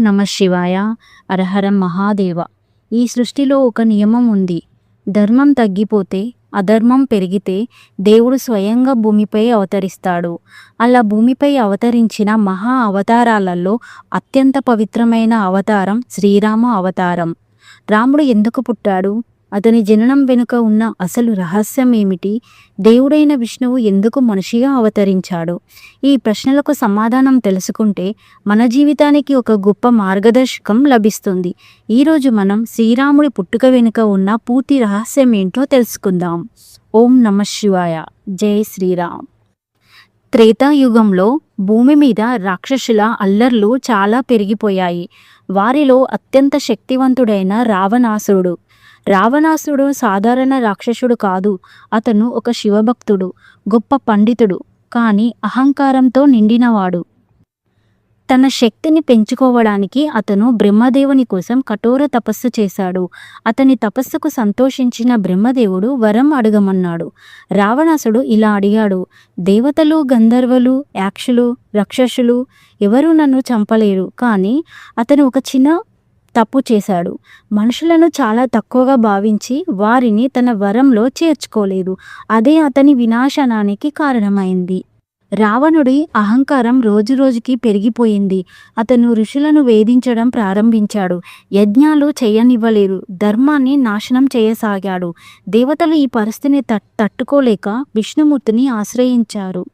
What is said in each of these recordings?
నమ శివాయ. హరహర మహాదేవ. ఈ సృష్టిలో ఒక నియమం ఉంది. ధర్మం తగ్గిపోతే, అధర్మం పెరిగితే దేవుడు స్వయంగా భూమిపై అవతరిస్తాడు. అలా భూమిపై అవతరించిన మహా అవతారాలలో అత్యంత పవిత్రమైన అవతారం శ్రీరామ అవతారం. రాముడు ఎందుకు పుట్టాడు? అతని జననం వెనుక ఉన్న అసలు రహస్యం ఏమిటి? దేవుడైన విష్ణువు ఎందుకు మనిషిగా అవతరించాడు? ఈ ప్రశ్నలకు సమాధానం తెలుసుకుంటే మన జీవితానికి ఒక గొప్ప మార్గదర్శకం లభిస్తుంది. ఈరోజు మనం శ్రీరాముడి పుట్టుక వెనుక ఉన్న పూర్తి రహస్యం ఏంటో తెలుసుకుందాం. ఓం నమ శివాయ. జై శ్రీరామ్. త్రేతాయుగంలో భూమి మీద రాక్షసుల అల్లర్లు చాలా పెరిగిపోయాయి. వారిలో అత్యంత శక్తివంతుడైన రావణాసురుడు సాధారణ రాక్షసుడు కాదు. అతను ఒక శివభక్తుడు, గొప్ప పండితుడు, కానీ అహంకారంతో నిండినవాడు. తన శక్తిని పెంచుకోవడానికి అతను బ్రహ్మదేవుని కోసం కఠోర తపస్సు చేశాడు. అతని తపస్సుకు సంతోషించిన బ్రహ్మదేవుడు వరం అడగమన్నాడు. రావణాసుడు ఇలా అడిగాడు: దేవతలు, గంధర్వులు, యాక్షులు, రాక్షసులు ఎవరూ నన్ను చంపలేరు. కానీ అతను ఒక చిన్న తప్పు చేశాడు. మనుషులను చాలా తక్కువగా భావించి వారిని తన వరంలో చేర్చుకోలేదు. అదే అతని వినాశనానికి కారణమైంది. రావణుడి అహంకారం రోజురోజుకి పెరిగిపోయింది. అతను ఋషులను వేధించడం ప్రారంభించాడు. యజ్ఞాలు చేయనివ్వలేరు. ధర్మాన్ని నాశనం చేయసాగాడు. దేవతలు ఈ పరిస్థితిని తట్టుకోలేక విష్ణుమూర్తిని ఆశ్రయించారు.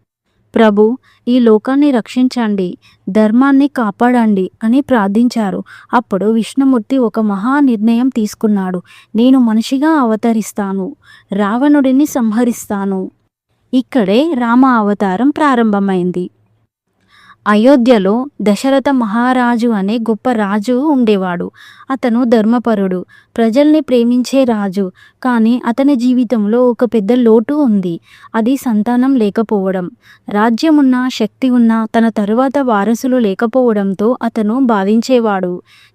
ప్రభు, ఈ లోకాన్ని రక్షించండి, ధర్మాన్ని కాపాడండి అని ప్రార్థించారు. అప్పుడు విష్ణుమూర్తి ఒక మహా నిర్ణయం తీసుకున్నాడు. నేను మనిషిగా అవతరిస్తాను, రావణుడిని సంహరిస్తాను. ఇక్కడే రామ అవతారం ప్రారంభమైంది. అయోధ్యలో దశరథ మహారాజు అనే గొప్ప రాజు ఉండేవాడు. అతను ధర్మపరుడు, ప్రజల్ని ప్రేమించే రాజు. కానీ అతని జీవితంలో ఒక పెద్ద లోటు ఉంది. అది సంతానం లేకపోవడం. రాజ్యం ఉన్నా, శక్తి ఉన్నా తన తరువాత వారసులు లేకపోవడంతో అతను బాధించేవాడు.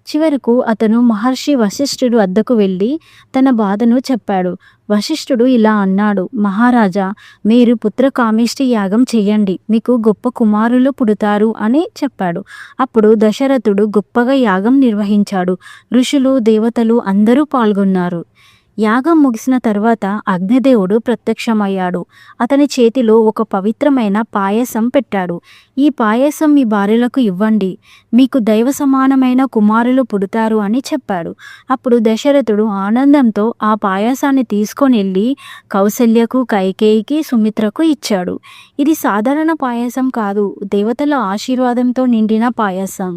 చివరకు అతను మహర్షి వశిష్ఠుడు వద్దకు వెళ్ళి తన బాధను చెప్పాడు. వశిష్ఠుడు ఇలా అన్నాడు: మహారాజా, మీరు పుత్రకామేష్టి యాగం చేయండి, మీకు గొప్ప కుమారులు పుడతారు అని చెప్పాడు. అప్పుడు దశరథుడు గొప్పగా యాగం నిర్వహించాడు. ఋషులు, దేవతలు అందరూ పాల్గొన్నారు. యాగం ముగిసిన తర్వాత అగ్నిదేవుడు ప్రత్యక్షమయ్యాడు. అతని చేతిలో ఒక పవిత్రమైన పాయసం పెట్టాడు. ఈ పాయసం మీ భార్యలకు ఇవ్వండి, మీకు దైవ సమానమైన కుమారులు పుడతారు అని చెప్పాడు. అప్పుడు దశరథుడు ఆనందంతో ఆ పాయసాన్ని తీసుకొని వెళ్ళి కౌసల్యకు, కైకేయికి, సుమిత్రకు ఇచ్చాడు. ఇది సాధారణ పాయసం కాదు, దేవతల ఆశీర్వాదంతో నిండిన పాయసం.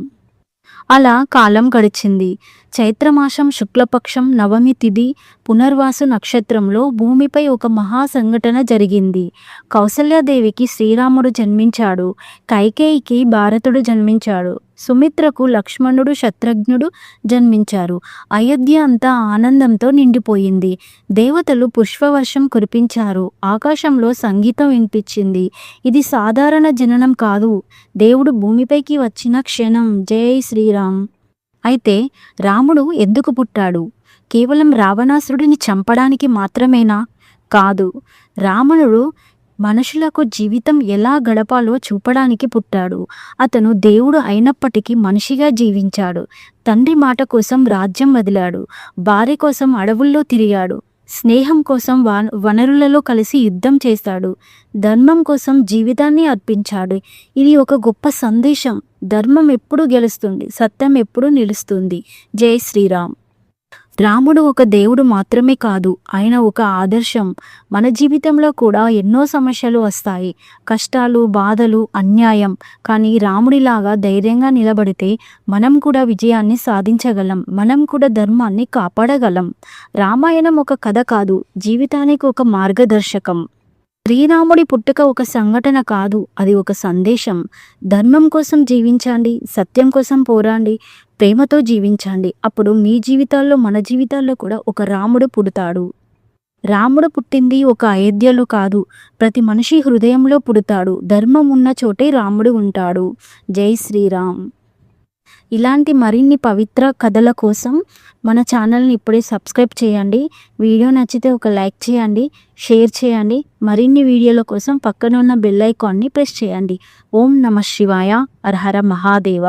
అలా కాలం గడిచింది. చైత్రమాసం శుక్లపక్షం నవమి తిథి పునర్వాసు నక్షత్రంలో భూమిపై ఒక మహా సంఘటన జరిగింది. కౌసల్యాదేవికి శ్రీరాముడు జన్మించాడు. కైకేయికి భారతుడు జన్మించాడు. సుమిత్రకు లక్ష్మణుడు, శత్రుఘ్నుడు జన్మించారు. అయోధ్య అంతా ఆనందంతో నిండిపోయింది. దేవతలు పుష్పవర్షం కురిపించారు. ఆకాశంలో సంగీతం వినిపించింది. ఇది సాధారణ జననం కాదు, దేవుడు భూమిపైకి వచ్చిన క్షణం. జై శ్రీరామ్. అయితే రాముడు ఎందుకు పుట్టాడు? కేవలం రావణాసురుడిని చంపడానికి మాత్రమేనా? కాదు. రావణుడు మనుషులకు జీవితం ఎలా గడపాలో చూపడానికి పుట్టాడు. అతను దేవుడు అయినప్పటికీ మనిషిగా జీవించాడు. తండ్రి మాట కోసం రాజ్యం వదిలాడు. భార్య కోసం అడవుల్లో తిరిగాడు. స్నేహం కోసం వనరులలో కలిసి యుద్ధం చేశాడు. ధర్మం కోసం జీవితాన్ని అర్పించాడు. ఇది ఒక గొప్ప సందేశం. ధర్మం ఎప్పుడు గెలుస్తుంది, సత్యం ఎప్పుడు నిలుస్తుంది. జై శ్రీరామ్. రాముడు ఒక దేవుడు మాత్రమే కాదు, ఆయన ఒక ఆదర్శం. మన జీవితంలో కూడా ఎన్నో సమస్యలు వస్తాయి, కష్టాలు, బాధలు, అన్యాయం. కానీ రాముడిలాగా ధైర్యంగా నిలబడితే మనం కూడా విజయాన్ని సాధించగలం. మనం కూడా ధర్మాన్ని కాపాడగలం. రామాయణం ఒక కథ కాదు, జీవితానికి ఒక మార్గదర్శకం. శ్రీరాముడి పుట్టుక ఒక సంఘటన కాదు, అది ఒక సందేశం. ధర్మం కోసం జీవించండి, సత్యం కోసం పోరాడండి, ప్రేమతో జీవించండి. అప్పుడు మీ జీవితాల్లో, మన జీవితాల్లో కూడా ఒక రాముడు పుడతాడు. రాముడు పుట్టింది ఒక అయోధ్యలో కాదు, ప్రతి మనిషి హృదయంలో పుడతాడు. ధర్మం ఉన్న చోటే రాముడు ఉంటాడు. జై శ్రీరామ్. ఇలాంటి మరిన్ని పవిత్ర కథల కోసం మన ఛానల్ని ఇప్పుడే సబ్స్క్రైబ్ చేయండి. వీడియో నచ్చితే ఒక లైక్ చేయండి, షేర్ చేయండి. మరిన్ని వీడియోల కోసం పక్కన ఉన్న బెల్ ఐకాన్ని ప్రెస్ చేయండి. ఓం నమ శివాయ. హర హర మహాదేవ.